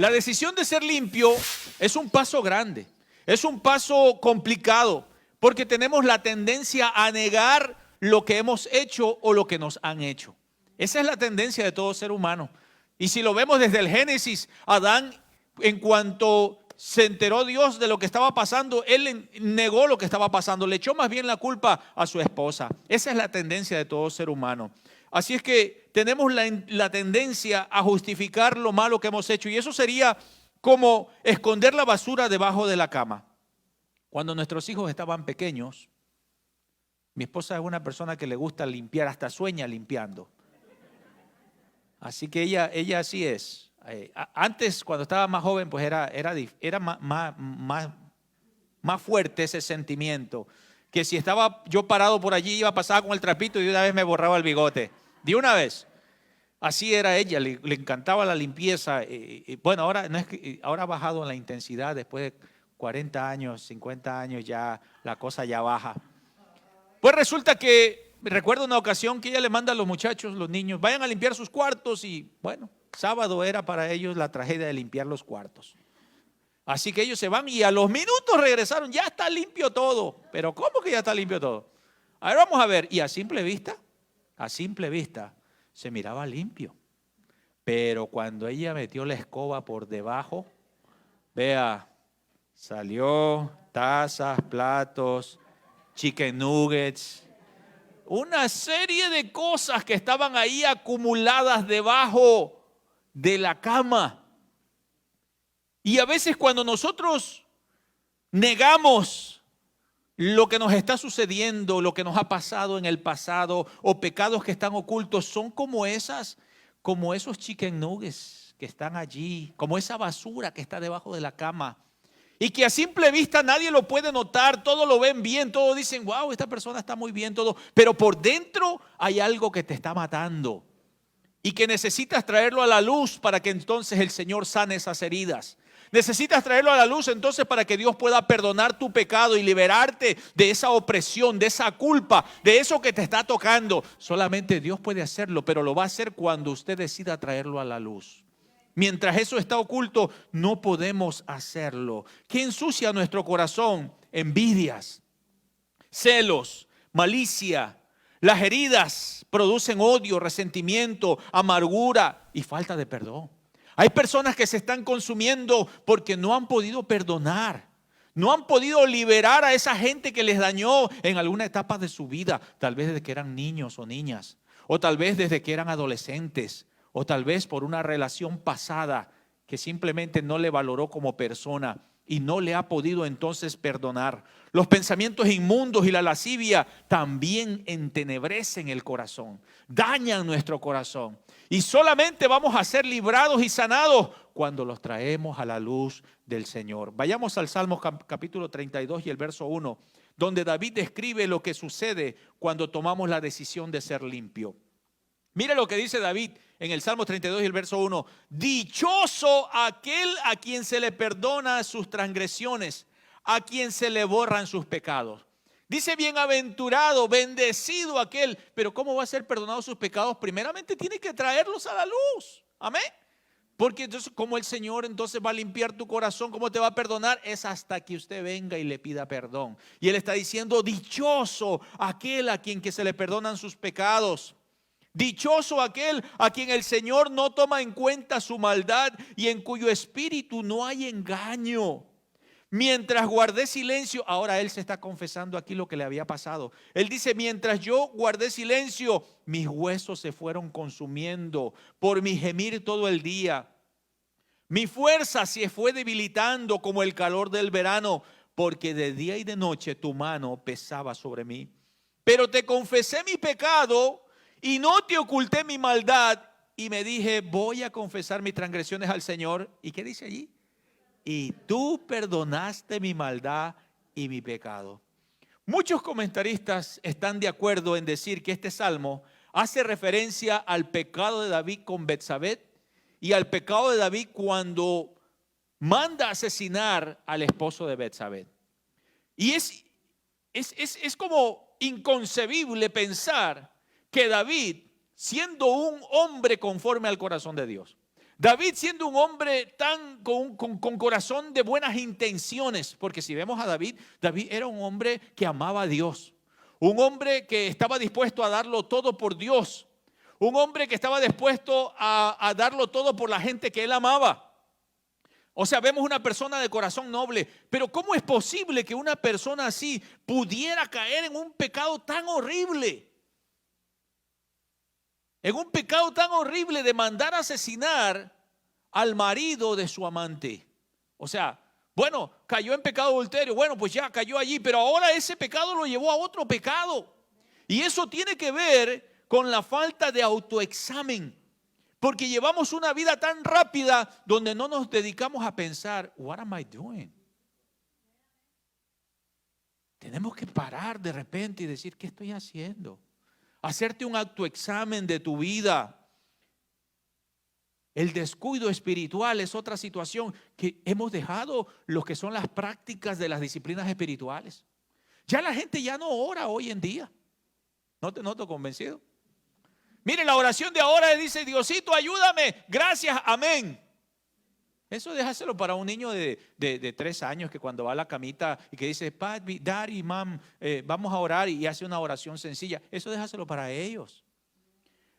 La decisión de ser limpio es un paso grande, es un paso complicado, porque tenemos la tendencia a negar lo que hemos hecho o lo que nos han hecho. Esa es la tendencia de todo ser humano. Y si lo vemos desde el Génesis, Adán, en cuanto se enteró Dios de lo que estaba pasando, él negó lo que estaba pasando, le echó más bien la culpa a su esposa. Esa es la tendencia de todo ser humano. Así es que tenemos la tendencia a justificar lo malo que hemos hecho, y eso sería como esconder la basura debajo de la cama. Cuando nuestros hijos estaban pequeños, mi esposa es una persona que le gusta limpiar, hasta sueña limpiando. Así que ella así es. Antes, cuando estaba más joven, pues era más fuerte ese sentimiento. Que si estaba yo parado por allí, iba a pasar con el trapito y de una vez me borraba el bigote. De una vez. Así era ella, le encantaba la limpieza. Bueno, ahora, no es que, ahora ha bajado en la intensidad. Después de 40 años, 50 años, ya la cosa ya baja. Pues resulta que recuerdo una ocasión que ella le manda a los muchachos, los niños, vayan a limpiar sus cuartos, y bueno, sábado era para ellos la tragedia de limpiar los cuartos. Así que ellos se van y a los minutos regresaron, ya está limpio todo. Pero ¿cómo que ya está limpio todo? A ver, vamos a ver. Y a simple vista se miraba limpio. Pero cuando ella metió la escoba por debajo, vea, salió tazas, platos, chicken nuggets, una serie de cosas que estaban ahí acumuladas debajo de la cama. Y a veces cuando nosotros negamos lo que nos está sucediendo, lo que nos ha pasado en el pasado, o pecados que están ocultos, son como esos chicken nuggets que están allí, como esa basura que está debajo de la cama. Y que a simple vista nadie lo puede notar, todos lo ven bien, todos dicen, wow, esta persona está muy bien, todo. Pero por dentro hay algo que te está matando y que necesitas traerlo a la luz para que entonces el Señor sane esas heridas. Necesitas traerlo a la luz entonces para que Dios pueda perdonar tu pecado y liberarte de esa opresión, de esa culpa, de eso que te está tocando. Solamente Dios puede hacerlo, pero lo va a hacer cuando usted decida traerlo a la luz. Mientras eso está oculto, no podemos hacerlo. ¿Qué ensucia nuestro corazón? Envidias, celos, malicia. Las heridas producen odio, resentimiento, amargura y falta de perdón. Hay personas que se están consumiendo porque no han podido perdonar. No han podido liberar a esa gente que les dañó en alguna etapa de su vida. Tal vez desde que eran niños o niñas. O tal vez desde que eran adolescentes. O tal vez por una relación pasada que simplemente no le valoró como persona y no le ha podido entonces perdonar. Los pensamientos inmundos y la lascivia también entenebrecen el corazón, dañan nuestro corazón. Y solamente vamos a ser librados y sanados cuando los traemos a la luz del Señor. Vayamos al Salmo capítulo 32 y el verso 1, donde David describe lo que sucede cuando tomamos la decisión de ser limpio. Mire lo que dice David en el Salmo 32 y el verso 1. Dichoso aquel a quien se le perdona sus transgresiones, a quien se le borran sus pecados. Dice bienaventurado, bendecido aquel. Pero ¿cómo va a ser perdonado sus pecados? Primeramente tiene que traerlos a la luz. Amén. Porque entonces, ¿cómo el Señor entonces va a limpiar tu corazón? ¿Cómo te va a perdonar? Es hasta que usted venga y le pida perdón. Y Él está diciendo, dichoso aquel a quien que se le perdonan sus pecados. Dichoso aquel a quien el Señor no toma en cuenta su maldad y en cuyo espíritu no hay engaño. Mientras guardé silencio, ahora él se está confesando aquí lo que le había pasado. Él dice, mientras yo guardé silencio, mis huesos se fueron consumiendo por mi gemir todo el día. Mi fuerza se fue debilitando como el calor del verano, porque de día y de noche tu mano pesaba sobre mí. Pero te confesé mi pecado y no te oculté mi maldad, y me dije, voy a confesar mis transgresiones al Señor. ¿Y qué dice allí? Y tú perdonaste mi maldad y mi pecado. Muchos comentaristas están de acuerdo en decir que este salmo hace referencia al pecado de David con Betsabé y al pecado de David cuando manda asesinar al esposo de Betsabé. Y es como inconcebible pensar que David, siendo un hombre conforme al corazón de Dios, David siendo un hombre tan con corazón de buenas intenciones, porque si vemos a David, David era un hombre que amaba a Dios, un hombre que estaba dispuesto a darlo todo por Dios, un hombre que estaba dispuesto a darlo todo por la gente que él amaba. O sea, vemos una persona de corazón noble, pero ¿cómo es posible que una persona así pudiera caer en un pecado tan horrible? En un pecado tan horrible de mandar a asesinar al marido de su amante. O sea, bueno, cayó en pecado adulterio, bueno, pues ya cayó allí, pero ahora ese pecado lo llevó a otro pecado. Y eso tiene que ver con la falta de autoexamen. Porque llevamos una vida tan rápida donde no nos dedicamos a pensar, what am I doing? Tenemos que parar de repente y decir, ¿qué estoy haciendo? Hacerte un autoexamen de tu vida. El descuido espiritual es otra situación que hemos dejado lo que son las prácticas de las disciplinas espirituales. Ya la gente ya no ora hoy en día. ¿No te noto convencido? Mire, la oración de ahora dice, Diosito, ayúdame, gracias, amén. Eso déjaselo para un niño de 3 años que cuando va a la camita y que dice, Papi, Daddy, Mom, vamos a orar y hace una oración sencilla. Eso déjaselo para ellos.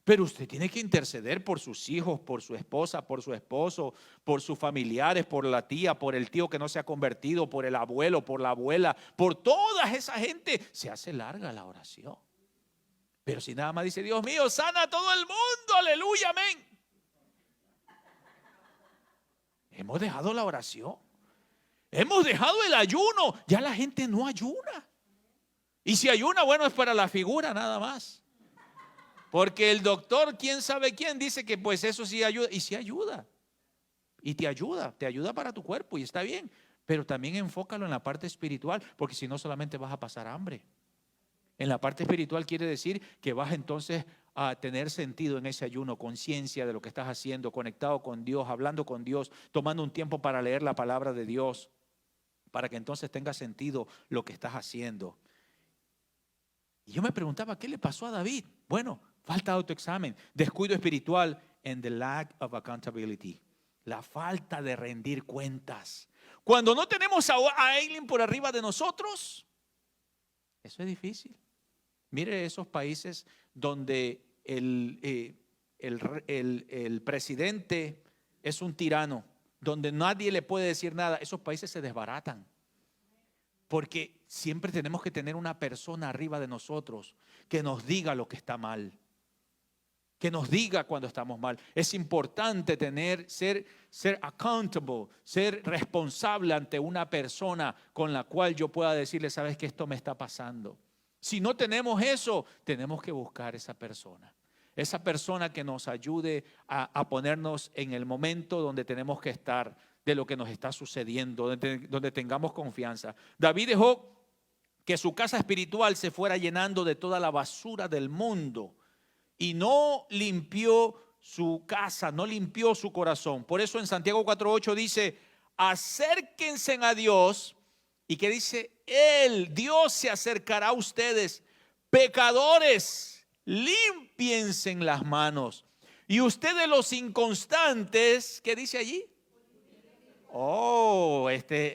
Pero usted tiene que interceder por sus hijos, por su esposa, por su esposo, por sus familiares, por la tía, por el tío que no se ha convertido, por el abuelo, por la abuela, por toda esa gente. Se hace larga la oración. Pero si nada más dice, Dios mío, sana a todo el mundo, aleluya, amén. Hemos dejado la oración. Hemos dejado el ayuno. Ya la gente no ayuna. Y si ayuna, bueno, es para la figura nada más. Porque el doctor, quién sabe quién, dice que pues eso sí ayuda. Y sí ayuda. Y te ayuda para tu cuerpo y está bien. Pero también enfócalo en la parte espiritual, porque si no solamente vas a pasar hambre. En la parte espiritual quiere decir que vas entonces a tener sentido en ese ayuno, conciencia de lo que estás haciendo, conectado con Dios, hablando con Dios, tomando un tiempo para leer la palabra de Dios, para que entonces tenga sentido lo que estás haciendo. Y yo me preguntaba, ¿qué le pasó a David? Bueno, falta de autoexamen, descuido espiritual and the lack of accountability, la falta de rendir cuentas. Cuando no tenemos a alguien por arriba de nosotros, eso es difícil. Mire esos países donde el presidente es un tirano, donde nadie le puede decir nada. Esos países se desbaratan. Porque siempre tenemos que tener una persona arriba de nosotros que nos diga lo que está mal, que nos diga cuando estamos mal. Es importante ser accountable, ser responsable ante una persona con la cual yo pueda decirle, sabes que esto me está pasando. Si no tenemos eso, tenemos que buscar esa persona que nos ayude a ponernos en el momento donde tenemos que estar, de lo que nos está sucediendo, donde tengamos confianza. David dejó que su casa espiritual se fuera llenando de toda la basura del mundo y no limpió su casa, no limpió su corazón. Por eso en Santiago 4:8 dice, acérquense a Dios. ¿Y qué dice? Dios se acercará a ustedes, pecadores, límpiense las manos. Y ustedes los inconstantes, ¿qué dice allí?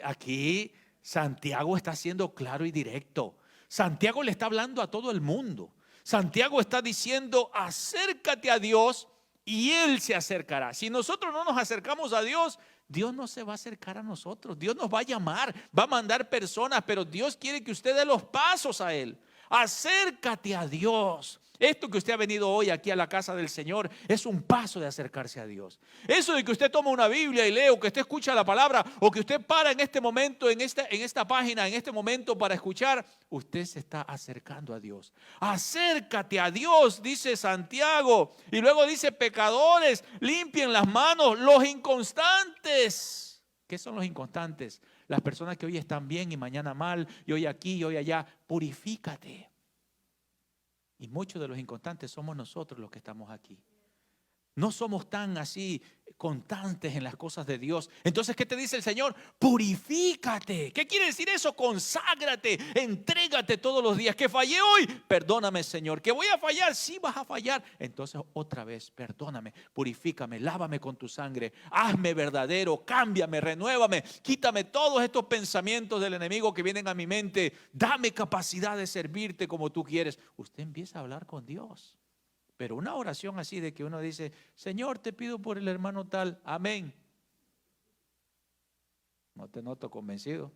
Aquí Santiago está siendo claro y directo. Santiago le está hablando a todo el mundo. Santiago está diciendo, acércate a Dios y Él se acercará. Si nosotros no nos acercamos a Dios, Dios no se va a acercar a nosotros. Dios nos va a llamar, va a mandar personas, pero Dios quiere que usted dé los pasos a Él. Acércate a Dios. Esto que usted ha venido hoy aquí a la casa del Señor es un paso de acercarse a Dios. Eso de que usted toma una Biblia y lee, o que usted escucha la palabra, o que usted para en este momento, en esta página, en este momento para escuchar, usted se está acercando a Dios. Acércate a Dios, dice Santiago. Y luego dice, pecadores, limpien las manos, los inconstantes. ¿Qué son los inconstantes? Las personas que hoy están bien y mañana mal, y hoy aquí y hoy allá. Purifícate. Y muchos de los inconstantes somos nosotros los que estamos aquí. No somos tan así constantes en las cosas de Dios. Entonces, ¿qué te dice el Señor? Purifícate. ¿Qué quiere decir eso? Conságrate, entrégate todos los días. Que fallé hoy, perdóname, Señor. Que voy a fallar, sí vas a fallar. Entonces otra vez, perdóname, purifícame, lávame con tu sangre, hazme verdadero, cámbiame, renuévame, quítame todos estos pensamientos del enemigo que vienen a mi mente. Dame capacidad de servirte como tú quieres. Usted empieza a hablar con Dios. Pero una oración así de que uno dice, Señor, te pido por el hermano tal, amén. No te noto convencido.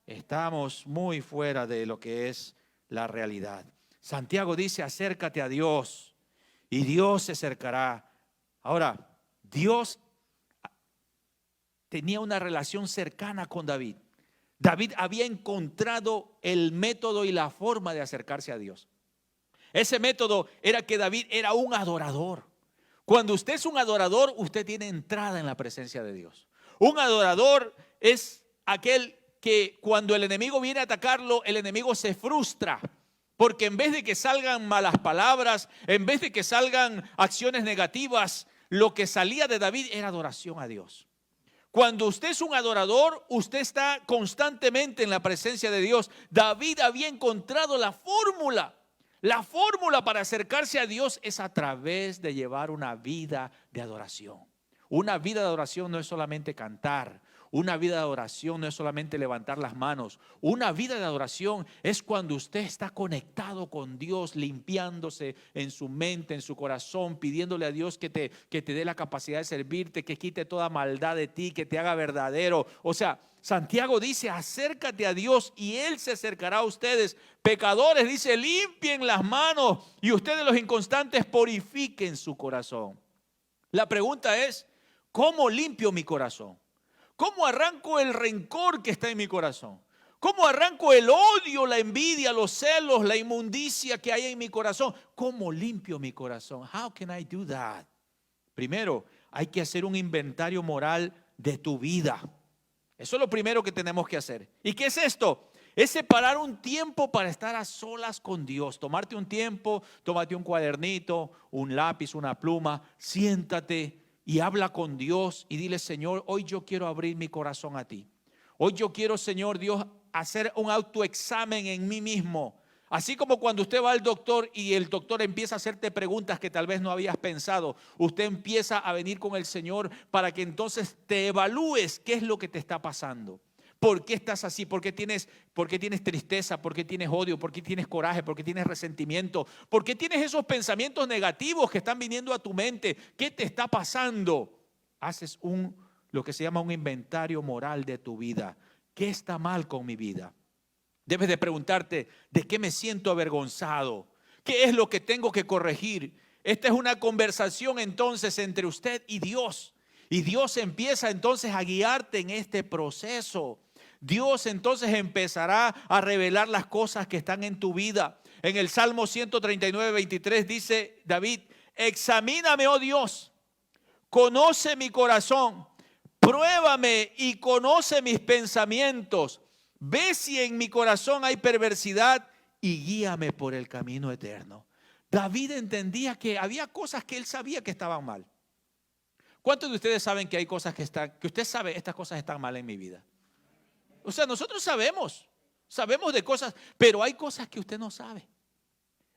Estamos muy fuera de lo que es la realidad. Santiago dice, acércate a Dios y Dios se acercará. Ahora, Dios tenía una relación cercana con David. David había encontrado el método y la forma de acercarse a Dios. Ese método era que David era un adorador. Cuando usted es un adorador, usted tiene entrada en la presencia de Dios. Un adorador es aquel que cuando el enemigo viene a atacarlo, el enemigo se frustra. Porque en vez de que salgan malas palabras, en vez de que salgan acciones negativas, lo que salía de David era adoración a Dios. Cuando usted es un adorador, usted está constantemente en la presencia de Dios. David había encontrado la fórmula. La fórmula para acercarse a Dios es a través de llevar una vida de adoración. Una vida de adoración no es solamente cantar. Una vida de adoración no es solamente levantar las manos. Una vida de adoración es cuando usted está conectado con Dios, limpiándose en su mente, en su corazón, pidiéndole a Dios que te dé la capacidad de servirte, que quite toda maldad de ti, que te haga verdadero. O sea, Santiago dice, acércate a Dios y Él se acercará a ustedes. Pecadores, dice, limpien las manos y ustedes los inconstantes purifiquen su corazón. La pregunta es, ¿cómo limpio mi corazón? ¿Cómo arranco el rencor que está en mi corazón? ¿Cómo arranco el odio, la envidia, los celos, la inmundicia que hay en mi corazón? ¿Cómo limpio mi corazón? How can I do that? Primero, hay que hacer un inventario moral de tu vida. Eso es lo primero que tenemos que hacer. ¿Y qué es esto? Es separar un tiempo para estar a solas con Dios. Tomarte un tiempo, tómate un cuadernito, un lápiz, una pluma, siéntate y habla con Dios y dile, Señor, hoy yo quiero abrir mi corazón a ti. Hoy yo quiero, Señor Dios, hacer un autoexamen en mí mismo. Así como cuando usted va al doctor y el doctor empieza a hacerte preguntas que tal vez no habías pensado, usted empieza a venir con el Señor para que entonces te evalúes qué es lo que te está pasando. ¿Por qué estás así? ¿Por qué tienes tristeza? ¿Por qué tienes odio? ¿Por qué tienes coraje? ¿Por qué tienes resentimiento? ¿Por qué tienes esos pensamientos negativos que están viniendo a tu mente? ¿Qué te está pasando? Haces lo que se llama un inventario moral de tu vida. ¿Qué está mal con mi vida? Debes de preguntarte, ¿de qué me siento avergonzado? ¿Qué es lo que tengo que corregir? Esta es una conversación entonces entre usted y Dios. Y Dios empieza entonces a guiarte en este proceso. Dios entonces empezará a revelar las cosas que están en tu vida. En el Salmo 139, 23 dice David, examíname, oh Dios, conoce mi corazón, pruébame y conoce mis pensamientos. Ve si en mi corazón hay perversidad y guíame por el camino eterno. David entendía que había cosas que él sabía que estaban mal. ¿Cuántos de ustedes saben que hay cosas que usted sabe, estas cosas están mal en mi vida? O sea, nosotros sabemos de cosas, pero hay cosas que usted no sabe.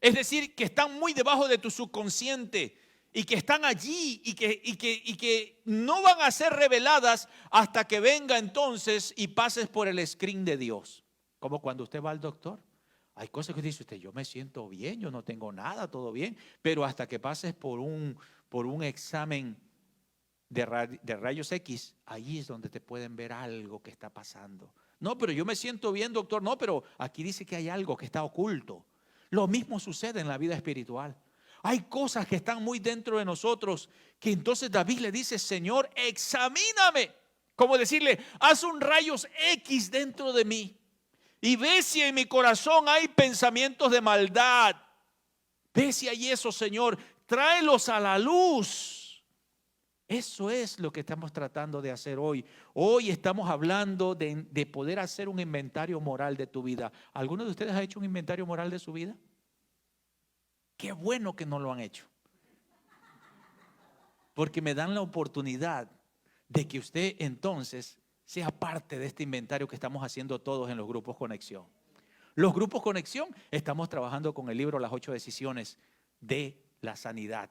Es decir, que están muy debajo de tu subconsciente y que están allí y que no van a ser reveladas hasta que venga entonces y pases por el screen de Dios. Como cuando usted va al doctor. Hay cosas que dice usted, yo me siento bien, yo no tengo nada, todo bien, pero hasta que pases por un examen de rayos X, ahí es donde te pueden ver algo que está pasando. No, pero yo me siento bien, doctor. No, pero aquí dice que hay algo que está oculto. Lo mismo sucede en la vida espiritual. Hay cosas que están muy dentro de nosotros que entonces David le dice, Señor, examíname. Como decirle, haz un rayos X dentro de mí y ve si en mi corazón hay pensamientos de maldad. Ve si hay eso, Señor, tráelos a la luz. Eso es lo que estamos tratando de hacer hoy. Hoy estamos hablando de poder hacer un inventario moral de tu vida. ¿Alguno de ustedes ha hecho un inventario moral de su vida? Qué bueno que no lo han hecho. porque me dan la oportunidad de que usted entonces sea parte de este inventario que estamos haciendo todos en los grupos Conexión. Los grupos Conexión estamos trabajando con el libro Las 8 decisiones de la sanidad.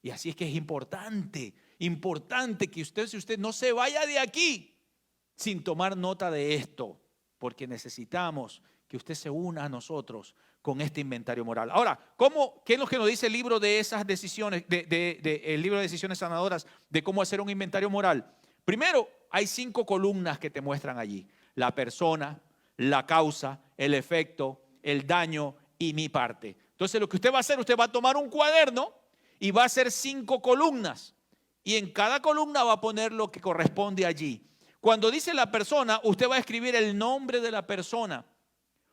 Y así es que es importante que usted, si usted no se vaya de aquí sin tomar nota de esto, porque necesitamos que usted se una a nosotros con este inventario moral. Ahora, ¿qué es lo que nos dice el libro de esas decisiones, el libro de decisiones sanadoras, de cómo hacer un inventario moral? Primero, hay 5 columnas que te muestran allí: la persona, la causa, el efecto, el daño y mi parte. Entonces, lo que usted va a hacer, usted va a tomar un cuaderno y va a hacer 5 columnas. Y en cada columna va a poner lo que corresponde allí. Cuando dice la persona, usted va a escribir el nombre de la persona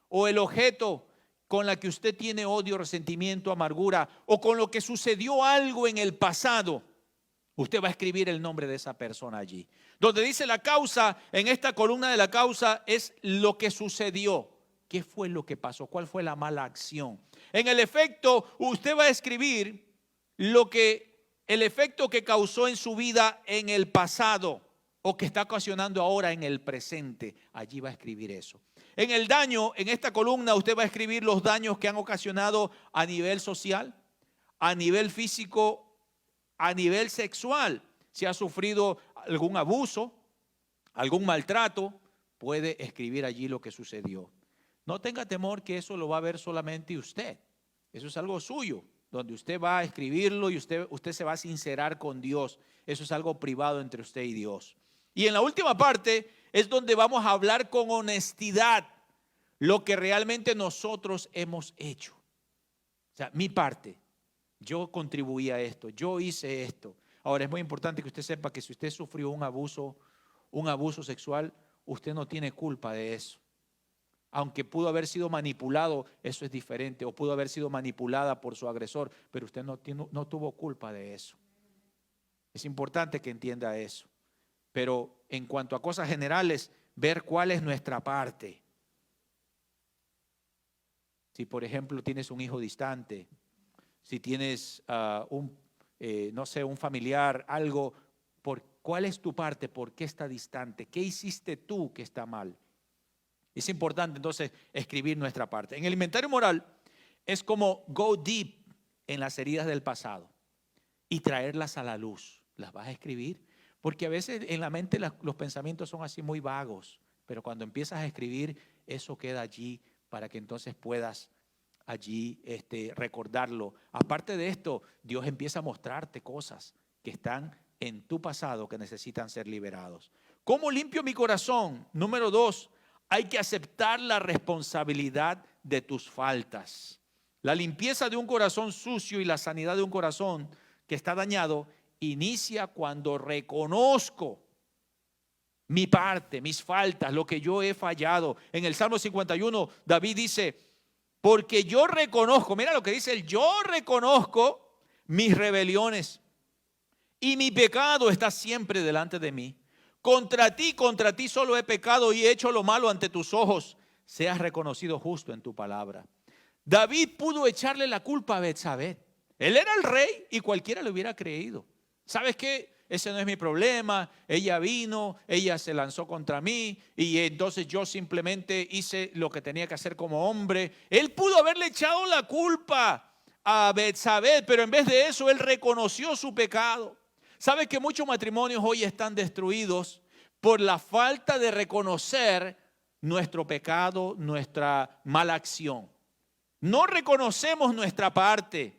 o el objeto con la que usted tiene odio, resentimiento, amargura, o con lo que sucedió algo en el pasado. Usted va a escribir el nombre de esa persona allí. Donde dice la causa, en esta columna de la causa es lo que sucedió. ¿Qué fue lo que pasó? ¿Cuál fue la mala acción? En el efecto, usted va a escribir el efecto que causó en su vida en el pasado o que está ocasionando ahora en el presente. Allí va a escribir eso. En el daño, en esta columna usted va a escribir los daños que han ocasionado a nivel social, a nivel físico, a nivel sexual. Si ha sufrido algún abuso, algún maltrato, puede escribir allí lo que sucedió. No tenga temor que eso lo va a ver solamente usted. Eso es algo suyo, donde usted va a escribirlo y usted se va a sincerar con Dios. Eso es algo privado entre usted y Dios. Y en la última parte es donde vamos a hablar con honestidad lo que realmente nosotros hemos hecho. O sea, mi parte. Yo contribuí a esto, yo hice esto. Ahora, es muy importante que usted sepa que si usted sufrió un abuso sexual, usted no tiene culpa de eso. Aunque pudo haber sido manipulado, eso es diferente, o pudo haber sido manipulada por su agresor, pero usted no tuvo culpa de eso. Es importante que entienda eso. Pero en cuanto a cosas generales, ver cuál es nuestra parte. Si por ejemplo tienes un hijo distante, si tienes un familiar, algo, ¿cuál es tu parte? ¿Por qué está distante? ¿Qué hiciste tú que está mal? Es importante entonces escribir nuestra parte. En el inventario moral es como go deep en las heridas del pasado y traerlas a la luz. Las vas a escribir, porque a veces en la mente los pensamientos son así muy vagos, pero cuando empiezas a escribir, eso queda allí para que entonces puedas allí recordarlo. Aparte de esto, Dios empieza a mostrarte cosas que están en tu pasado que necesitan ser liberados. ¿Cómo limpio mi corazón? Número 2, hay que aceptar la responsabilidad de tus faltas. La limpieza de un corazón sucio y la sanidad de un corazón que está dañado inicia cuando reconozco mi parte, mis faltas, lo que yo he fallado. En el Salmo 51, David dice: porque yo reconozco, mira lo que dice él, yo reconozco mis rebeliones y mi pecado está siempre delante de mí. Contra ti solo he pecado y he hecho lo malo ante tus ojos. Seas reconocido justo en tu palabra. David pudo echarle la culpa a Betsabé. Él era el rey y cualquiera le hubiera creído. ¿Sabes qué? Ese no es mi problema. Ella vino, ella se lanzó contra mí y entonces yo simplemente hice lo que tenía que hacer como hombre. Él pudo haberle echado la culpa a Betsabé, pero en vez de eso él reconoció su pecado. ¿Sabe que muchos matrimonios hoy están destruidos por la falta de reconocer nuestro pecado, nuestra mala acción? No reconocemos nuestra parte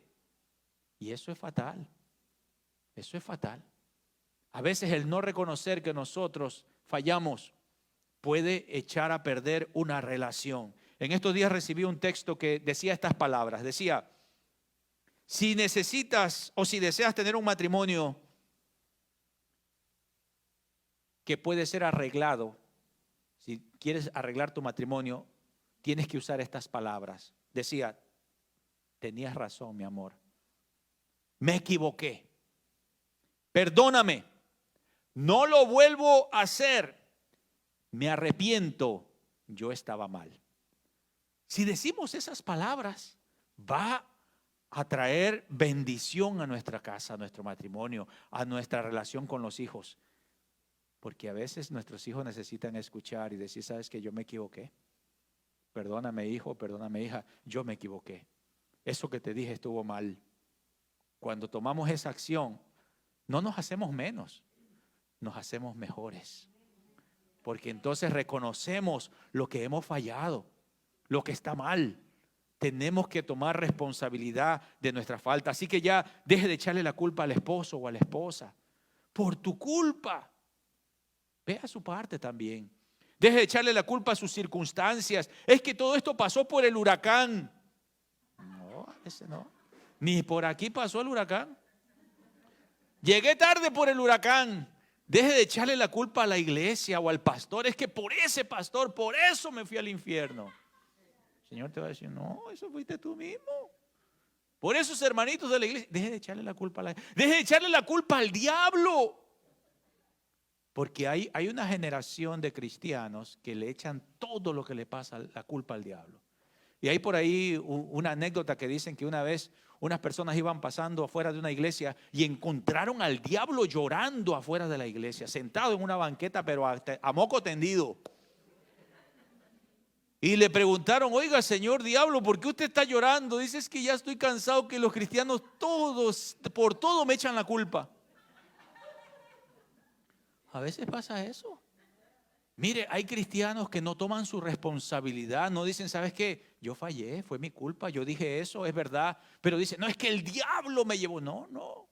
y eso es fatal. Eso es fatal. A veces el no reconocer que nosotros fallamos puede echar a perder una relación. En estos días recibí un texto que decía estas palabras. Decía: si necesitas o si deseas tener un matrimonio que puede ser arreglado, si quieres arreglar tu matrimonio, tienes que usar estas palabras. Decía: tenías razón, mi amor. Me equivoqué. Perdóname. No lo vuelvo a hacer. Me arrepiento. Yo estaba mal. Si decimos esas palabras, va a traer bendición a nuestra casa, a nuestro matrimonio, a nuestra relación con los hijos. Porque a veces nuestros hijos necesitan escuchar y decir, ¿sabes qué? Yo me equivoqué. Perdóname, hijo, perdóname, hija, yo me equivoqué. Eso que te dije estuvo mal. Cuando tomamos esa acción, no nos hacemos menos, nos hacemos mejores. Porque entonces reconocemos lo que hemos fallado, lo que está mal. Tenemos que tomar responsabilidad de nuestra falta. Así que ya deje de echarle la culpa al esposo o a la esposa. Por tu culpa. Vea su parte también. Deje de echarle la culpa a sus circunstancias. Es que todo esto pasó por el huracán. No, ese no. Ni por aquí pasó el huracán. Llegué tarde por el huracán. Deje de echarle la culpa a la iglesia o al pastor. Es que por ese pastor, por eso me fui al infierno. El Señor te va a decir, no, eso fuiste tú mismo. Por esos hermanitos de la iglesia, deje de echarle la culpa a la iglesia. Deje de echarle la culpa al diablo. Porque hay una generación de cristianos que le echan todo lo que le pasa la culpa al diablo. Y hay por ahí una anécdota que dicen que una vez unas personas iban pasando afuera de una iglesia y encontraron al diablo llorando afuera de la iglesia, sentado en una banqueta, pero a moco tendido. Y le preguntaron, oiga, señor diablo, ¿por qué usted está llorando? Dice, es que ya estoy cansado que los cristianos todos, por todo me echan la culpa. A veces pasa eso. Mire, hay cristianos que no toman su responsabilidad, no dicen, ¿sabes qué? Yo fallé, fue mi culpa, yo dije eso, es verdad. Pero dicen, no, es que el diablo me llevó. No, no.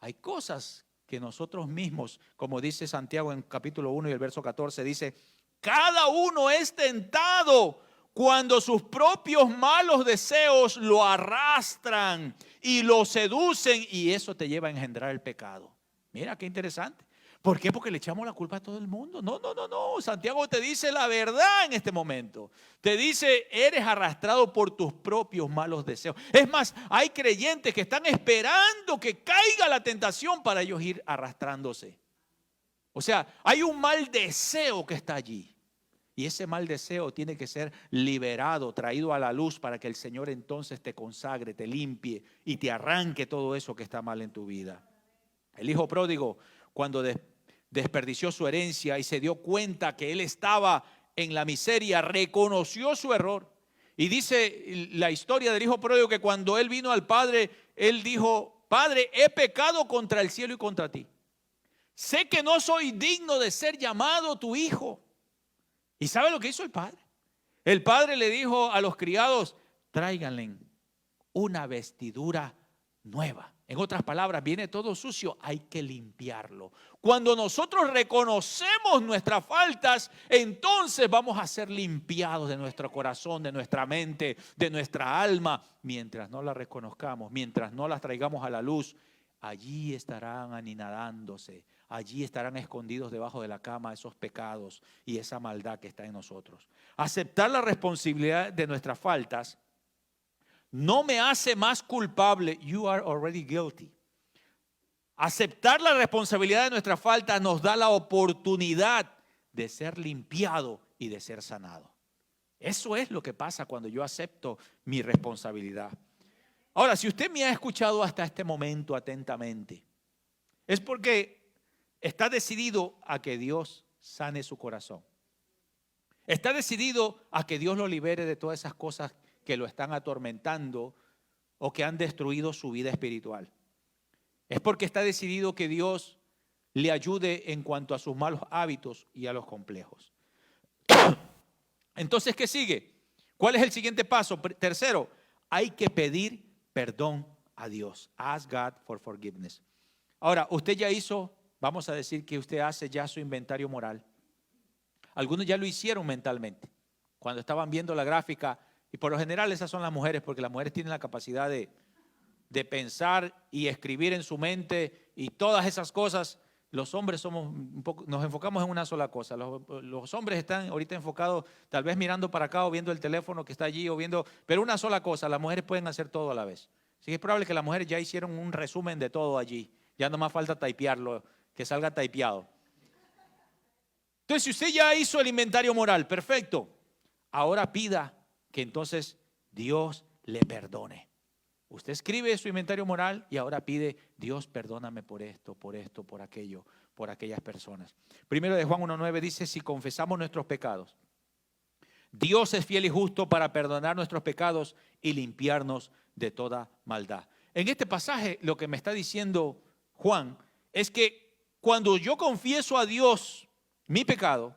Hay cosas que nosotros mismos, como dice Santiago en capítulo 1 y el verso 14, dice, cada uno es tentado cuando sus propios malos deseos lo arrastran y lo seducen y eso te lleva a engendrar el pecado. Mira qué interesante. ¿Por qué? Porque le echamos la culpa a todo el mundo. No, no, no, no. Santiago te dice la verdad en este momento. Te dice, eres arrastrado por tus propios malos deseos. Es más, hay creyentes que están esperando que caiga la tentación para ellos ir arrastrándose. O sea, hay un mal deseo que está allí. Y ese mal deseo tiene que ser liberado, traído a la luz para que el Señor entonces te consagre, te limpie y te arranque todo eso que está mal en tu vida. El hijo pródigo, cuando desperdició su herencia y se dio cuenta que él estaba en la miseria, reconoció su error. Y dice la historia del hijo pródigo que cuando él vino al padre, él dijo, Padre, he pecado contra el cielo y contra ti. Sé que no soy digno de ser llamado tu hijo. ¿Y sabe lo que hizo el padre? El padre le dijo a los criados, tráiganle una vestidura nueva. En otras palabras, viene todo sucio, hay que limpiarlo. Cuando nosotros reconocemos nuestras faltas, entonces vamos a ser limpiados de nuestro corazón, de nuestra mente, de nuestra alma. Mientras no las reconozcamos, mientras no las traigamos a la luz, allí estarán anidadándose, allí estarán escondidos debajo de la cama esos pecados y esa maldad que está en nosotros. Aceptar la responsabilidad de nuestras faltas no me hace más culpable. You are already guilty. Aceptar la responsabilidad de nuestra falta nos da la oportunidad de ser limpiado y de ser sanado. Eso es lo que pasa cuando yo acepto mi responsabilidad. Ahora, si usted me ha escuchado hasta este momento atentamente, es porque está decidido a que Dios sane su corazón. Está decidido a que Dios lo libere de todas esas cosas que lo están atormentando o que han destruido su vida espiritual. Es porque está decidido que Dios le ayude en cuanto a sus malos hábitos y a los complejos. Entonces, ¿qué sigue? ¿Cuál es el siguiente paso? Tercero, hay que pedir perdón a Dios. Ask God for forgiveness. Ahora, usted ya hizo, vamos a decir que usted hace ya su inventario moral. Algunos ya lo hicieron mentalmente. Cuando estaban viendo la gráfica, y por lo general esas son las mujeres, porque las mujeres tienen la capacidad de pensar y escribir en su mente y todas esas cosas. Los hombres somos un poco, nos enfocamos en una sola cosa. Los hombres están ahorita enfocados tal vez mirando para acá o viendo el teléfono que está allí o viendo, pero una sola cosa, las mujeres pueden hacer todo a la vez. Así que es probable que las mujeres ya hicieron un resumen de todo allí. Ya no más falta typearlo, que salga typeado. Entonces, si usted ya hizo el inventario moral, perfecto. Ahora pida que entonces Dios le perdone. Usted escribe su inventario moral y ahora pide: Dios, perdóname por esto, por aquello, por aquellas personas. Primero de Juan 1:9 dice: si confesamos nuestros pecados, Dios es fiel y justo para perdonar nuestros pecados y limpiarnos de toda maldad. En este pasaje lo que me está diciendo Juan es que cuando yo confieso a Dios mi pecado,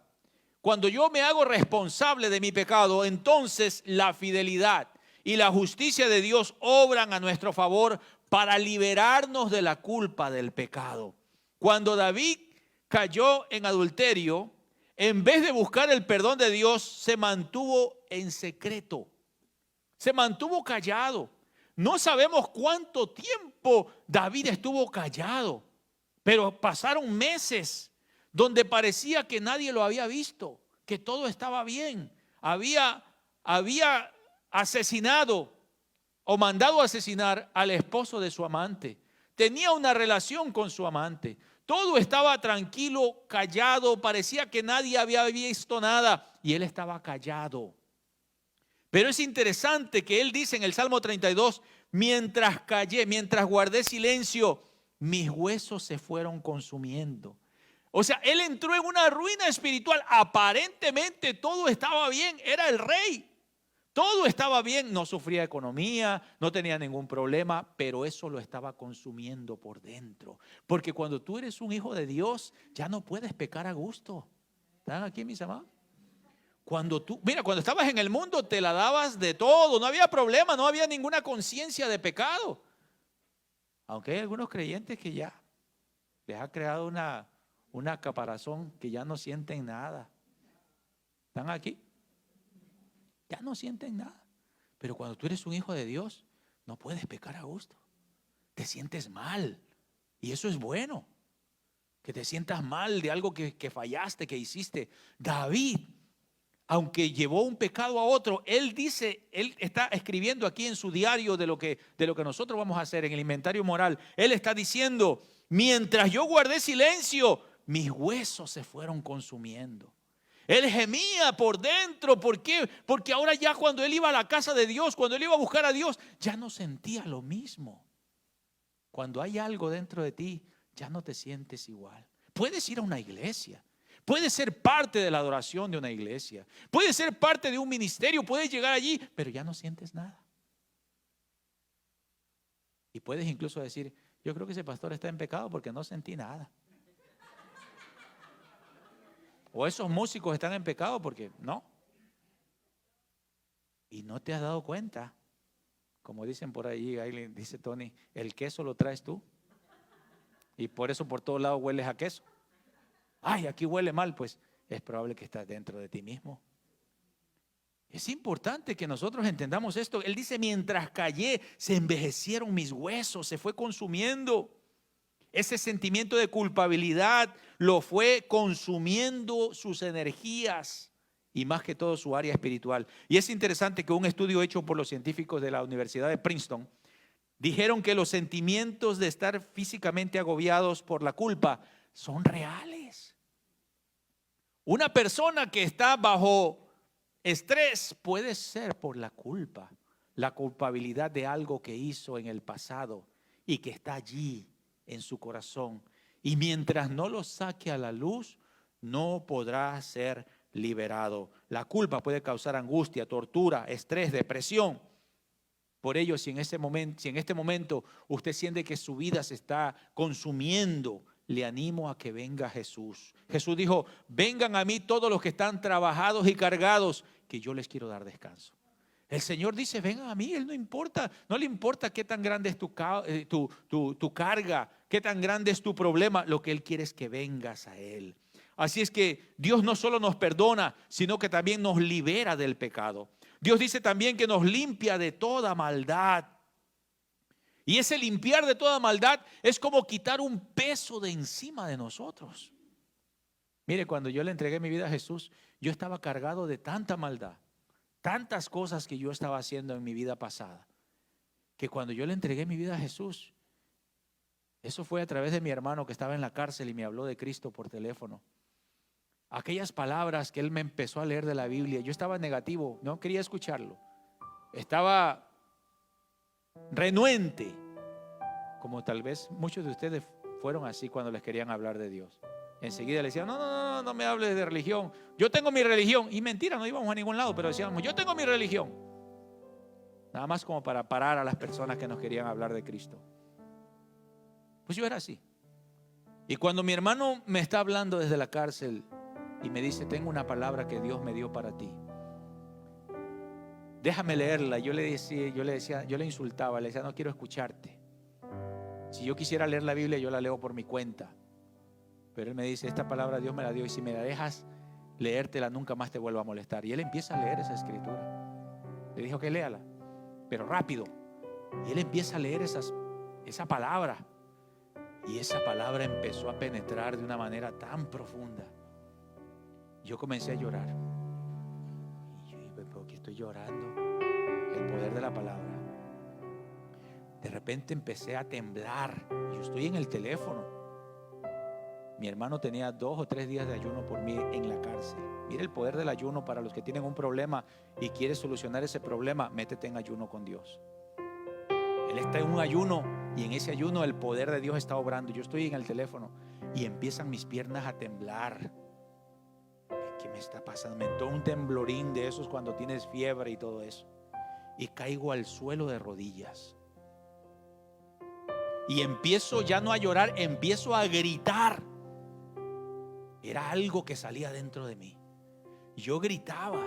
cuando yo me hago responsable de mi pecado, entonces la fidelidad y la justicia de Dios obran a nuestro favor para liberarnos de la culpa del pecado. Cuando David cayó en adulterio, en vez de buscar el perdón de Dios, se mantuvo en secreto, se mantuvo callado. No sabemos cuánto tiempo David estuvo callado, pero pasaron meses donde parecía que nadie lo había visto, que todo estaba bien. Había asesinado o mandado a asesinar al esposo de su amante. Tenía una relación con su amante. Todo estaba tranquilo, callado, parecía que nadie había visto nada y él estaba callado. Pero es interesante que él dice en el Salmo 32, mientras callé, mientras guardé silencio, mis huesos se fueron consumiendo. O sea, él entró en una ruina espiritual. Aparentemente todo estaba bien, era el rey. Todo estaba bien, no sufría economía, no tenía ningún problema, pero eso lo estaba consumiendo por dentro. Porque cuando tú eres un hijo de Dios, ya no puedes pecar a gusto. ¿Están aquí, mis amados? Cuando estabas en el mundo te la dabas de todo, no había problema, no había ninguna conciencia de pecado. Aunque hay algunos creyentes que ya les ha creado una caparazón que ya no sienten nada. ¿Están aquí? Ya no sienten nada. Pero cuando tú eres un hijo de Dios, no puedes pecar a gusto. Te sientes mal. Y eso es bueno. Que te sientas mal de algo que fallaste, que hiciste. David, aunque llevó un pecado a otro, él dice, él está escribiendo aquí en su diario de lo que nosotros vamos a hacer en el inventario moral. Él está diciendo: mientras yo guardé silencio, mis huesos se fueron consumiendo. Él gemía por dentro. ¿Por qué? Porque ahora ya cuando él iba a la casa de Dios, cuando él iba a buscar a Dios, ya no sentía lo mismo. Cuando hay algo dentro de ti, ya no te sientes igual. Puedes ir a una iglesia, puedes ser parte de la adoración de una iglesia, puedes ser parte de un ministerio, puedes llegar allí, pero ya no sientes nada. Y puedes incluso decir: yo creo que ese pastor está en pecado porque no sentí nada. O esos músicos están en pecado porque no. Y no te has dado cuenta. Como dicen por ahí dice Tony, el queso lo traes tú. Y por eso por todos lados hueles a queso. Ay, aquí huele mal, pues es probable que estás dentro de ti mismo. Es importante que nosotros entendamos esto. Él dice: mientras callé, se envejecieron mis huesos, se fue consumiendo. Ese sentimiento de culpabilidad lo fue consumiendo sus energías y más que todo su área espiritual. Y es interesante que un estudio hecho por los científicos de la Universidad de Princeton dijeron que los sentimientos de estar físicamente agobiados por la culpa son reales. Una persona que está bajo estrés puede ser por la culpa, la culpabilidad de algo que hizo en el pasado y que está allí en su corazón, y mientras no lo saque a la luz, no podrá ser liberado. La culpa puede causar angustia, tortura, estrés, depresión. Por ello, si en este momento usted siente que su vida se está consumiendo, le animo a que venga Jesús. Jesús dijo: vengan a mí todos los que están trabajados y cargados, que yo les quiero dar descanso. El Señor dice: vengan a mí. Él no le importa qué tan grande es tu carga, qué tan grande es tu problema. Lo que Él quiere es que vengas a Él. Así es que Dios no solo nos perdona, sino que también nos libera del pecado. Dios dice también que nos limpia de toda maldad. Y ese limpiar de toda maldad es como quitar un peso de encima de nosotros. Mire, cuando yo le entregué mi vida a Jesús, yo estaba cargado de tanta maldad, tantas cosas que yo estaba haciendo en mi vida pasada, que cuando yo le entregué mi vida a Jesús, eso fue a través de mi hermano que estaba en la cárcel y me habló de Cristo por teléfono. Aquellas palabras que él me empezó a leer de la Biblia, yo estaba negativo, no quería escucharlo. Estaba renuente, como tal vez muchos de ustedes fueron así cuando les querían hablar de Dios. Enseguida le decían, no me hables de religión, yo tengo mi religión. Y mentira, no íbamos a ningún lado, pero decíamos, yo tengo mi religión. Nada más como para parar a las personas que nos querían hablar de Cristo. Pues yo era así. Y cuando mi hermano me está hablando desde la cárcel y me dice, tengo una palabra que Dios me dio para ti, déjame leerla. Yo le insultaba, le decía, no quiero escucharte. Si yo quisiera leer la Biblia, yo la leo por mi cuenta. Pero él me dice, esta palabra Dios me la dio, y si me la dejas leértela, nunca más te vuelvo a molestar. Y él empieza a leer esa escritura. Le dijo que léala, pero rápido. Y él empieza a leer esa palabra. Y esa palabra empezó a penetrar de una manera tan profunda. Yo comencé a llorar. Y yo digo, ¿por qué estoy llorando? El poder de la palabra. De repente empecé a temblar. Yo estoy en el teléfono. Mi hermano tenía 2 o 3 días de ayuno por mí en la cárcel. Mira el poder del ayuno para los que tienen un problema y quieres solucionar ese problema. Métete en ayuno con Dios. Él está en un ayuno y en ese ayuno el poder de Dios está obrando. Yo estoy en el teléfono y empiezan mis piernas a temblar. ¿Qué me está pasando? Me entró un temblorín de esos cuando tienes fiebre y todo eso. Y caigo al suelo de rodillas. Y empiezo ya no a llorar, empiezo a gritar. Era algo que salía dentro de mí. Yo gritaba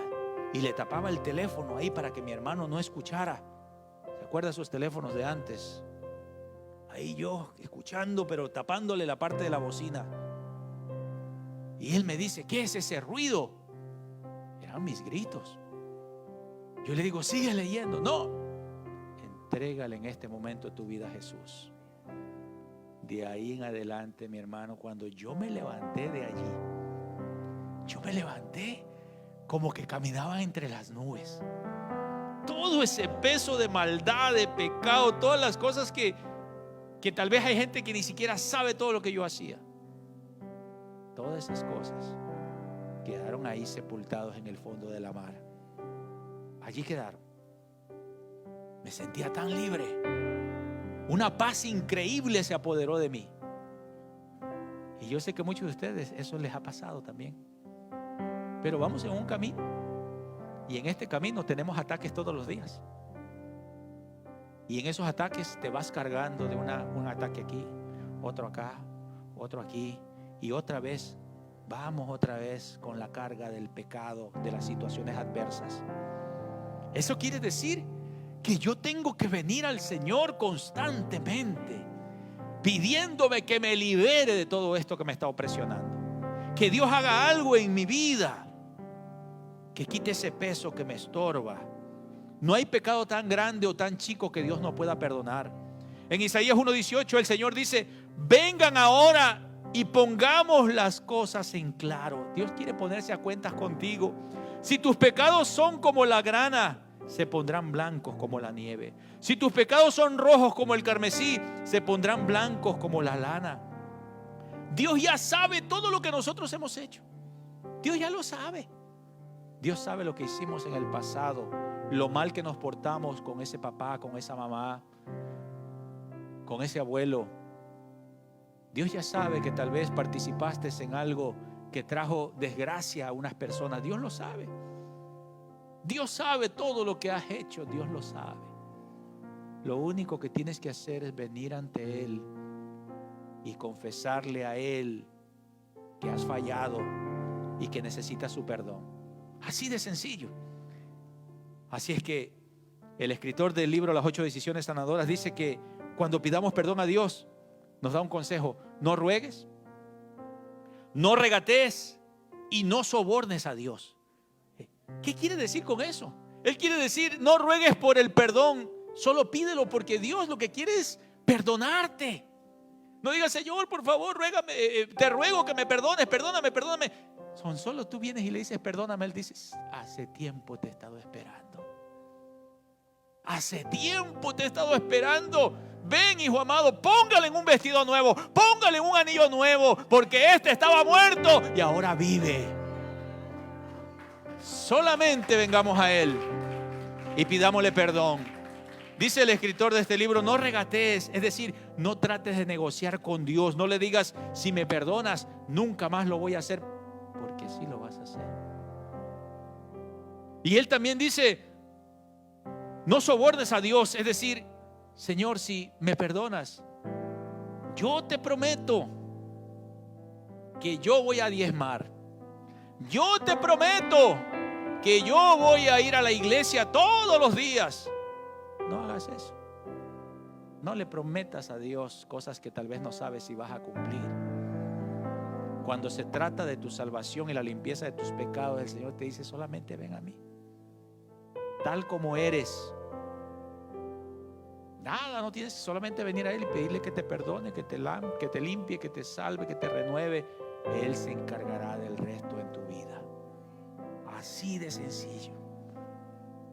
y le tapaba el teléfono ahí para que mi hermano no escuchara. ¿Se acuerda esos teléfonos de antes? Ahí yo escuchando, pero tapándole la parte de la bocina. Y él me dice, ¿qué es ese ruido? Eran mis gritos. Yo le digo, sigue leyendo. No, entrégale en este momento tu vida a Jesús. De ahí en adelante, mi hermano, cuando yo me levanté de allí, yo me levanté como que caminaba entre las nubes. Todo ese peso de maldad, de pecado, todas las cosas que tal vez hay gente que ni siquiera sabe todo lo que yo hacía. Todas esas cosas quedaron ahí sepultados en el fondo de la mar. Allí quedaron. Me sentía tan libre. Una paz increíble se apoderó de mí. Y yo sé que muchos de ustedes eso les ha pasado también. Pero vamos en un camino. Y en este camino tenemos ataques todos los días. Y en esos ataques te vas cargando de un ataque aquí, otro acá, otro aquí. Y otra vez, vamos otra vez con la carga del pecado, de las situaciones adversas. Eso quiere decir que yo tengo que venir al Señor constantemente, pidiéndome que me libere de todo esto que me está opresionando. Que Dios haga algo en mi vida, que quite ese peso que me estorba. No hay pecado tan grande o tan chico que Dios no pueda perdonar. En Isaías 1:18 el Señor dice, vengan ahora y pongamos las cosas en claro. Dios quiere ponerse a cuentas contigo. Si tus pecados son como la grana, se pondrán blancos como la nieve. Si tus pecados son rojos como el carmesí, se pondrán blancos como la lana. Dios ya sabe todo lo que nosotros hemos hecho. Dios ya lo sabe. Dios sabe lo que hicimos en el pasado, lo mal que nos portamos con ese papá, con esa mamá, con ese abuelo. Dios ya sabe que tal vez participaste en algo que trajo desgracia a unas personas. Dios lo sabe. Dios sabe todo lo que has hecho, Dios lo sabe. Lo único que tienes que hacer es venir ante Él y confesarle a Él que has fallado y que necesitas su perdón. Así de sencillo. Así es que el escritor del libro Las 8 decisiones sanadoras dice que cuando pidamos perdón a Dios, nos da un consejo: no ruegues, no regatees y no sobornes a Dios. ¿Qué quiere decir con eso? Él quiere decir, no ruegues por el perdón, solo pídelo, porque Dios lo que quiere es perdonarte. No digas, Señor, por favor, ruégame, te ruego que me perdones, perdóname. Solo tú vienes y le dices, perdóname. Él dice, hace tiempo te he estado esperando. Hace tiempo te he estado esperando. Ven, hijo amado, póngale en un vestido nuevo, póngale en un anillo nuevo, porque este estaba muerto y ahora vive. Solamente vengamos a Él y pidámosle perdón. Dice el escritor de este libro, no regatees, es decir, no trates de negociar con Dios. No le digas, si me perdonas, nunca más lo voy a hacer, porque sí lo vas a hacer. Y él también dice, no sobornes a Dios, es decir, Señor, si me perdonas, yo te prometo que yo voy a diezmar. Yo te prometo que yo voy a ir a la iglesia todos los días. No hagas eso. No le prometas a Dios cosas que tal vez no sabes si vas a cumplir. Cuando se trata de tu salvación y la limpieza de tus pecados, el Señor te dice, solamente ven a mí, tal como eres. Nada, no tienes que solamente venir a Él y pedirle que te perdone, que te limpie, que te salve, que te renueve. Él se encargará del resto en tu vida. Así de sencillo.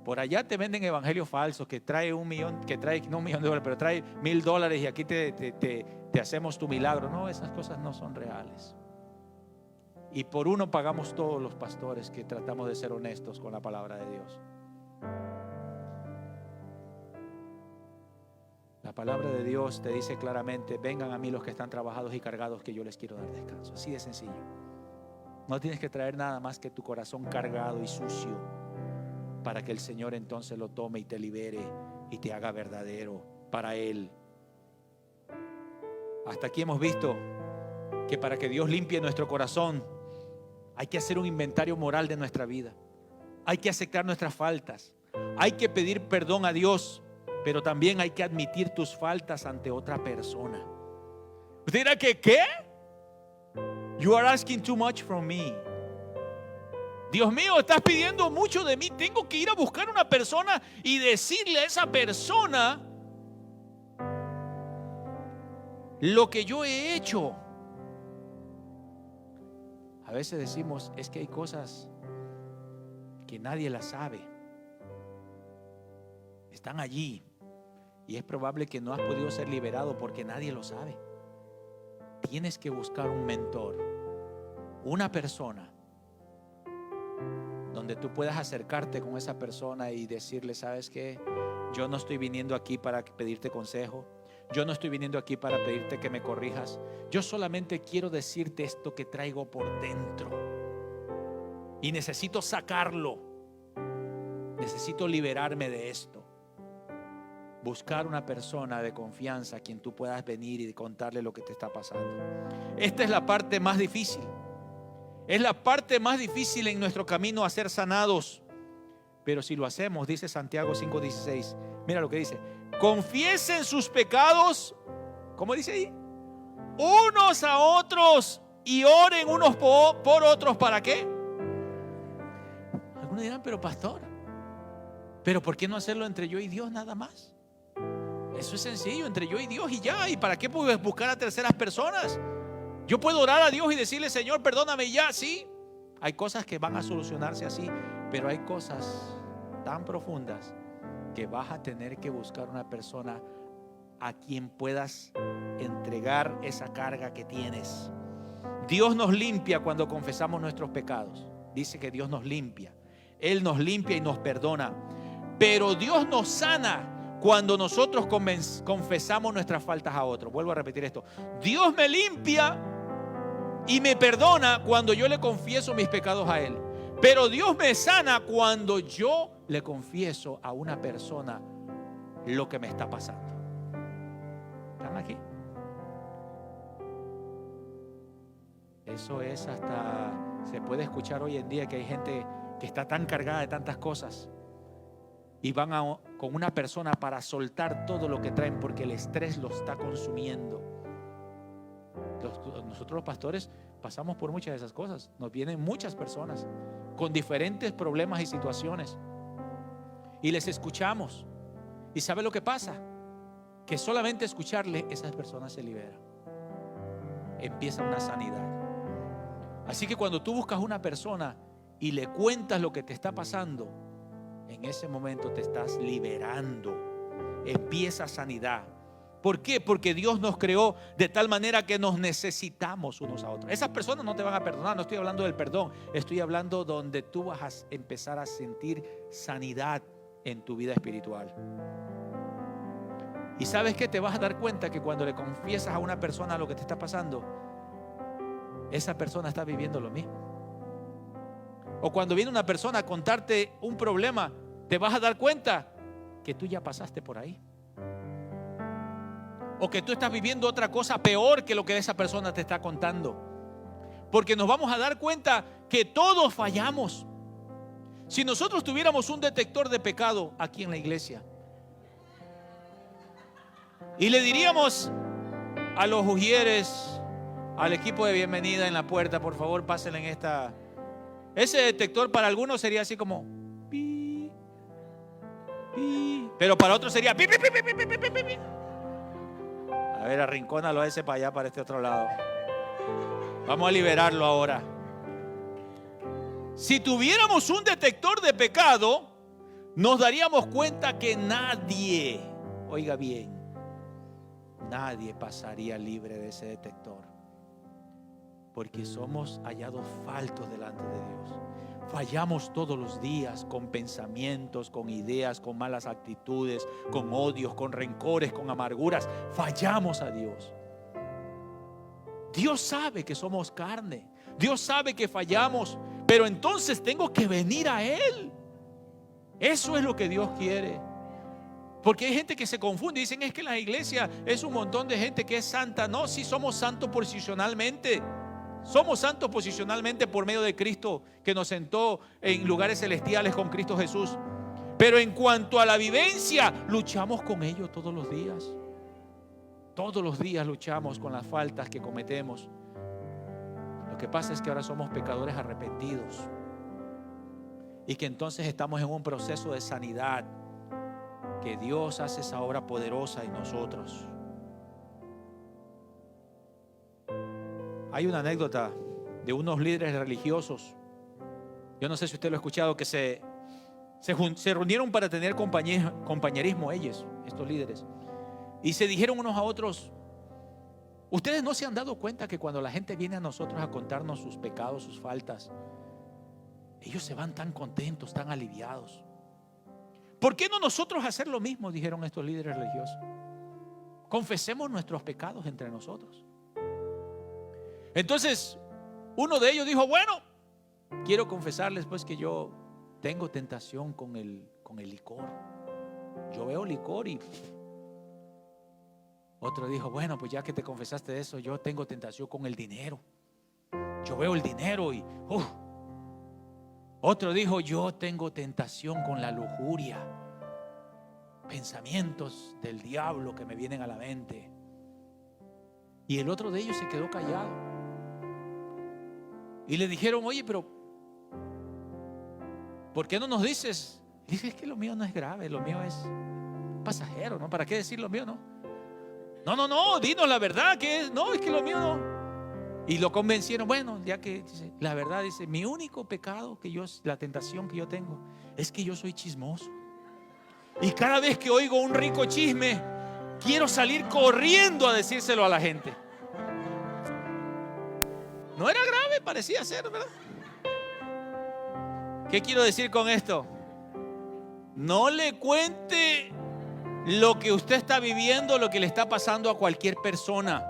Por allá te venden evangelios falsos que trae $1 millón, que trae no $1 millón, pero trae $1,000 y aquí te hacemos tu milagro. No, esas cosas no son reales. Y por uno pagamos todos los pastores que tratamos de ser honestos con la palabra de Dios. La palabra de Dios te dice claramente, vengan a mí los que están trabajados y cargados, que yo les quiero dar descanso. Así de sencillo. No tienes que traer nada más que tu corazón cargado y sucio, para que el Señor entonces lo tome y te libere y te haga verdadero para Él. Hasta aquí hemos visto que para que Dios limpie nuestro corazón hay que hacer un inventario moral de nuestra vida. Hay que aceptar nuestras faltas. Hay que pedir perdón a Dios, pero también hay que admitir tus faltas ante otra persona. Usted dirá que ¿qué? You are asking too much from me. Dios mío, estás pidiendo mucho de mí. Tengo que ir a buscar una persona y decirle a esa persona lo que yo he hecho. A veces decimos, es que hay cosas que nadie las sabe. Están allí y es probable que no has podido ser liberado porque nadie lo sabe. Tienes que buscar un mentor, una persona donde tú puedas acercarte con esa persona y decirle, ¿sabes qué? Yo no estoy viniendo aquí para pedirte consejo. Yo no estoy viniendo aquí para pedirte que me corrijas. Yo solamente quiero decirte esto que traigo por dentro y necesito sacarlo. Necesito liberarme de esto. Buscar una persona de confianza a quien tú puedas venir y contarle lo que te está pasando. Esta es la parte más difícil. Es la parte más difícil en nuestro camino a ser sanados. Pero si lo hacemos, dice Santiago 5:16, mira lo que dice: confiesen sus pecados, ¿cómo dice ahí? Unos a otros y oren unos por otros. ¿Para qué? Algunos dirán, pero pastor, ¿pero por qué no hacerlo entre yo y Dios nada más? Eso es sencillo, entre yo y Dios y ya. ¿Y para qué puedes buscar a terceras personas? Yo puedo orar a Dios y decirle, Señor, perdóname ya, sí. Hay cosas que van a solucionarse así, pero hay cosas tan profundas que vas a tener que buscar una persona a quien puedas entregar esa carga que tienes. Dios nos limpia cuando confesamos nuestros pecados. Dice que Dios nos limpia. Él nos limpia y nos perdona. Pero Dios nos sana cuando nosotros confesamos nuestras faltas a otros. Vuelvo a repetir esto. Dios me limpia y me perdona cuando yo le confieso mis pecados a Él. Pero Dios me sana cuando yo le confieso a una persona lo que me está pasando. ¿Están aquí? Eso es hasta, se puede escuchar hoy en día que hay gente que está tan cargada de tantas cosas y van con una persona para soltar todo lo que traen porque el estrés los está consumiendo. Nosotros los pastores pasamos por muchas de esas cosas. Nos vienen muchas personas con diferentes problemas y situaciones y les escuchamos. ¿Y sabe lo que pasa? Que solamente escucharle, esas personas se liberan. Empieza una sanidad. Así que cuando tú buscas una persona y le cuentas lo que te está pasando, en ese momento te estás liberando. Empieza sanidad. ¿Por qué? Porque Dios nos creó de tal manera que nos necesitamos unos a otros. Esas personas no te van a perdonar, no estoy hablando del perdón, estoy hablando donde tú vas a empezar a sentir sanidad en tu vida espiritual. Y ¿sabes qué? Te vas a dar cuenta que cuando le confiesas a una persona lo que te está pasando, esa persona está viviendo lo mismo. O cuando viene una persona a contarte un problema, te vas a dar cuenta que tú ya pasaste por ahí. O que tú estás viviendo otra cosa peor que lo que esa persona te está contando. Porque nos vamos a dar cuenta que todos fallamos. Si nosotros tuviéramos un detector de pecado aquí en la iglesia y le diríamos a los ujieres, al equipo de bienvenida en la puerta, por favor pásenle en esta. Ese detector para algunos sería así como pi, pi, pero para otros sería pi, pi, pi, pi, pi, pi, pi, pi. A ver, arrincónalo a ese para allá, para este otro lado. Vamos a liberarlo ahora. Si tuviéramos un detector de pecado, nos daríamos cuenta que nadie, oiga bien, nadie pasaría libre de ese detector. Porque somos hallados faltos delante de Dios. Fallamos todos los días con pensamientos, con ideas, con malas actitudes, con odios, con rencores, con amarguras. Fallamos a Dios. Dios sabe que somos carne. Dios sabe que fallamos. Pero entonces tengo que venir a Él. Eso es lo que Dios quiere. Porque hay gente que se confunde y dicen es que la iglesia es un montón de gente que es santa. No, sí somos santos posicionalmente. Somos santos posicionalmente por medio de Cristo, que nos sentó en lugares celestiales con Cristo Jesús. Pero en cuanto a la vivencia, luchamos con ello todos los días. Todos los días luchamos con las faltas que cometemos. Lo que pasa es que ahora somos pecadores arrepentidos y que entonces estamos en un proceso de sanidad, que Dios hace esa obra poderosa en nosotros. Hay una anécdota de unos líderes religiosos. Yo no sé si usted lo ha escuchado, que se reunieron para tener compañerismo ellos, estos líderes. Y se dijeron unos a otros: ustedes no se han dado cuenta que cuando la gente viene a nosotros a contarnos sus pecados, sus faltas, ellos se van tan contentos, tan aliviados. ¿Por qué no nosotros hacer lo mismo? Dijeron estos líderes religiosos. Confesemos nuestros pecados entre nosotros. Entonces uno de ellos dijo: bueno, quiero confesarles pues que yo tengo tentación con el licor. Yo veo licor. Y otro dijo: bueno, pues ya que te confesaste eso, yo tengo tentación con el dinero. Yo veo el dinero y Otro dijo: yo tengo tentación con la lujuria, pensamientos del diablo que me vienen a la mente. Y el otro de ellos se quedó callado. Y le dijeron: oye, pero ¿por qué no nos dices? Dice: es que lo mío no es grave, lo mío es pasajero, ¿no? ¿Para qué decir lo mío, no? No, dinos la verdad, que es, no, es que lo mío no. Y lo convencieron: bueno, ya que dice, la verdad, dice, mi único pecado la tentación que yo tengo es que yo soy chismoso. Y cada vez que oigo un rico chisme, quiero salir corriendo a decírselo a la gente. No era grave, parecía ser, ¿verdad? ¿Qué quiero decir con esto? No le cuente lo que usted está viviendo, lo que le está pasando a cualquier persona,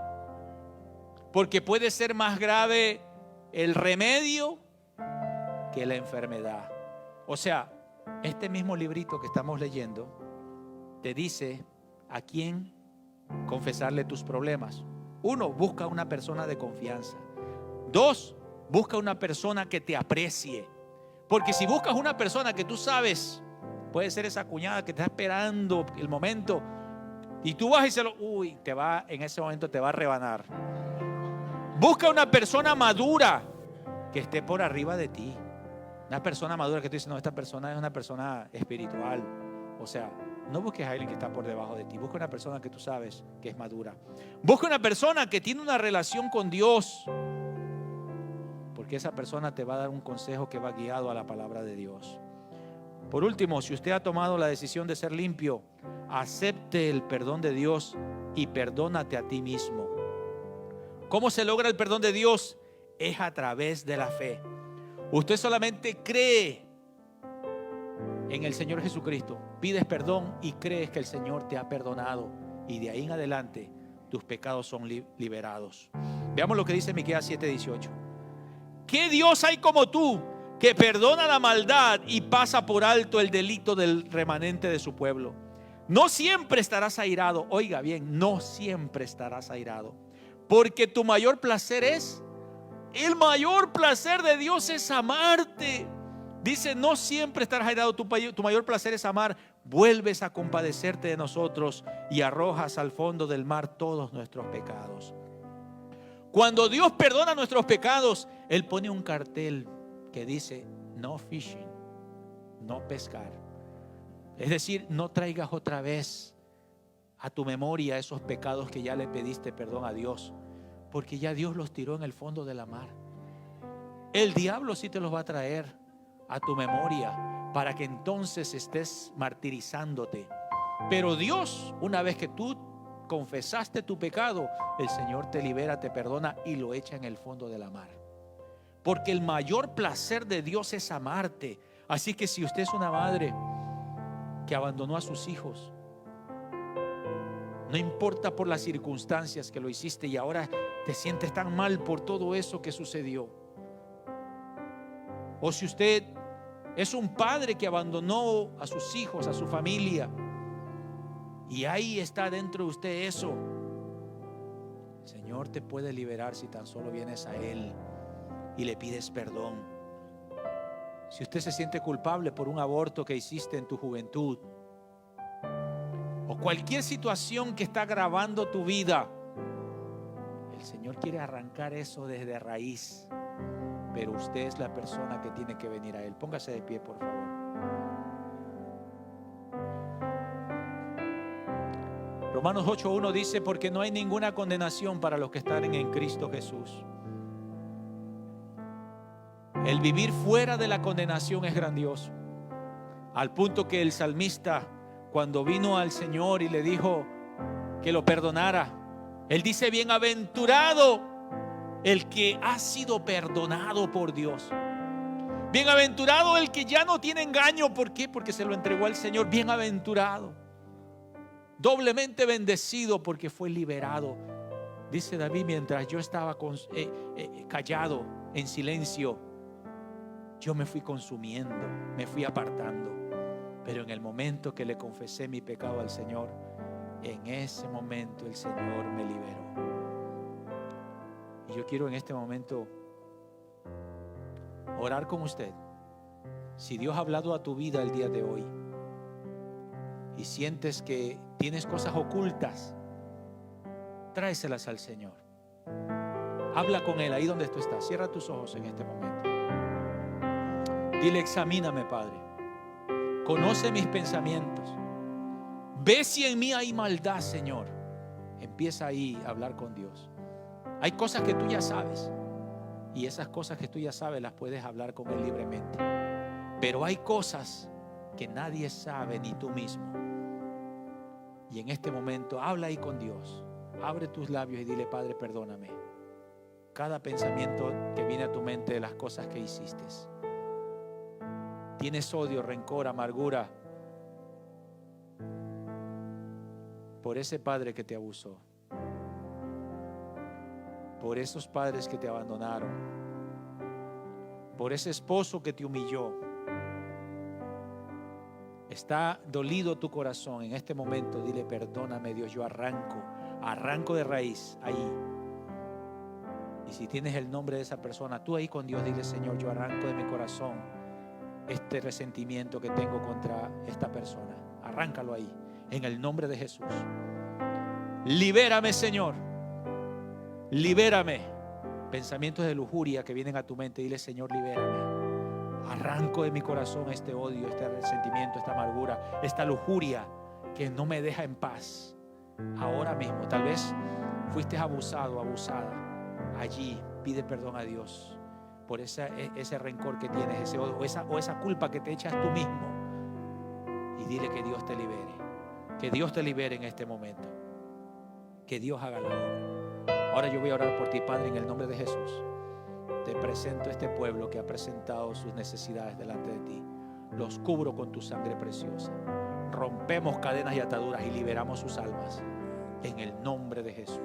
porque puede ser más grave el remedio que la enfermedad. O sea, este mismo librito que estamos leyendo te dice a quién confesarle tus problemas. 1, busca una persona de confianza. 2, busca una persona que te aprecie. Porque si buscas una persona que tú sabes, puede ser esa cuñada que está esperando el momento, y tú vas y en ese momento te va a rebanar. Busca una persona madura que esté por arriba de ti. Una persona madura que tú dices: no, esta persona es una persona espiritual. O sea, no busques a alguien que está por debajo de ti. Busca una persona que tú sabes que es madura. Busca una persona que tiene una relación con Dios, porque esa persona te va a dar un consejo que va guiado a la palabra de Dios. Por último, si usted ha tomado la decisión de ser limpio, acepte el perdón de Dios y perdónate a ti mismo. ¿Cómo se logra el perdón de Dios? Es a través de la fe. Usted solamente cree en el Señor Jesucristo, pides perdón y crees que el Señor te ha perdonado y de ahí en adelante tus pecados son liberados. Veamos lo que dice Miqueas 7:18. ¿Qué Dios hay como tú, que perdona la maldad y pasa por alto el delito del remanente de su pueblo? No siempre estarás airado. Oiga bien, no siempre estarás airado, porque tu mayor placer es, el mayor placer de Dios es amarte. Dice, no siempre estarás airado, tu mayor placer es amar. Vuelves a compadecerte de nosotros y arrojas al fondo del mar todos nuestros pecados. Cuando Dios perdona nuestros pecados, Él pone un cartel que dice, no fishing, no pescar. Es decir, no traigas otra vez a tu memoria esos pecados que ya le pediste perdón a Dios, porque ya Dios los tiró en el fondo de la mar. El diablo sí te los va a traer a tu memoria para que entonces estés martirizándote. Pero Dios, una vez que tú confesaste tu pecado, el Señor te libera, te perdona y lo echa en el fondo de la mar. Porque el mayor placer de Dios es amarte. Así que si usted es una madre que abandonó a sus hijos, no importa por las circunstancias que lo hiciste y ahora te sientes tan mal por todo eso que sucedió. O si usted es un padre que abandonó a sus hijos, a su familia, y ahí está dentro de usted eso, el Señor te puede liberar si tan solo vienes a Él y le pides perdón. Si usted se siente culpable por un aborto que hiciste en tu juventud, o cualquier situación que está agravando tu vida, el Señor quiere arrancar eso desde raíz. Pero usted es la persona que tiene que venir a Él. Póngase de pie, por favor. Romanos 8:1 dice, porque no hay ninguna condenación para los que están en Cristo Jesús. El vivir fuera de la condenación es grandioso, al punto que el salmista, cuando vino al Señor y le dijo que lo perdonara, él dice, bienaventurado el que ha sido perdonado por Dios. Bienaventurado el que ya no tiene engaño. ¿Por qué? Porque se lo entregó al Señor. Bienaventurado, doblemente bendecido porque fue liberado. Dice David, mientras yo estaba callado, en silencio, yo me fui consumiendo, me fui apartando. Pero en el momento que le confesé mi pecado al Señor, en ese momento el Señor me liberó. Y yo quiero en este momento orar con usted. Si Dios ha hablado a tu vida el día de hoy y sientes que tienes cosas ocultas, tráeselas al Señor. Habla con Él ahí donde tú estás. Cierra tus ojos en este momento. Dile, examíname, Padre. Conoce mis pensamientos. Ve si en mí hay maldad, Señor. Empieza ahí a hablar con Dios. Hay cosas que tú ya sabes, y esas cosas que tú ya sabes las puedes hablar con Él libremente. Pero hay cosas que nadie sabe, ni tú mismo. Y en este momento habla ahí con Dios. Abre tus labios y dile, Padre, perdóname cada pensamiento que viene a tu mente de las cosas que hiciste. Tienes odio, rencor, amargura por ese padre que te abusó, por esos padres que te abandonaron, por ese esposo que te humilló. Está dolido tu corazón en este momento. Dile, perdóname, Dios, yo arranco de raíz ahí. Y si tienes el nombre de esa persona, tú ahí con Dios, dile, Señor, yo arranco de mi corazón este resentimiento que tengo contra esta persona. Arráncalo ahí, en el nombre de Jesús. Libérame, Señor. Libérame. Pensamientos de lujuria que vienen a tu mente, dile, Señor, libérame. Arranco de mi corazón este odio, este resentimiento, esta amargura, esta lujuria que no me deja en paz. Ahora mismo, tal vez fuiste abusado, abusada. Allí pide perdón a Dios por ese rencor que tienes, ese odio, o esa culpa que te echas tú mismo. Y dile que Dios te libere. Que Dios te libere en este momento. Que Dios haga la obra. Ahora yo voy a orar por ti, Padre, en el nombre de Jesús. Te presento a este pueblo que ha presentado sus necesidades delante de ti. Los cubro con tu sangre preciosa. Rompemos cadenas y ataduras y liberamos sus almas. en el nombre de Jesús.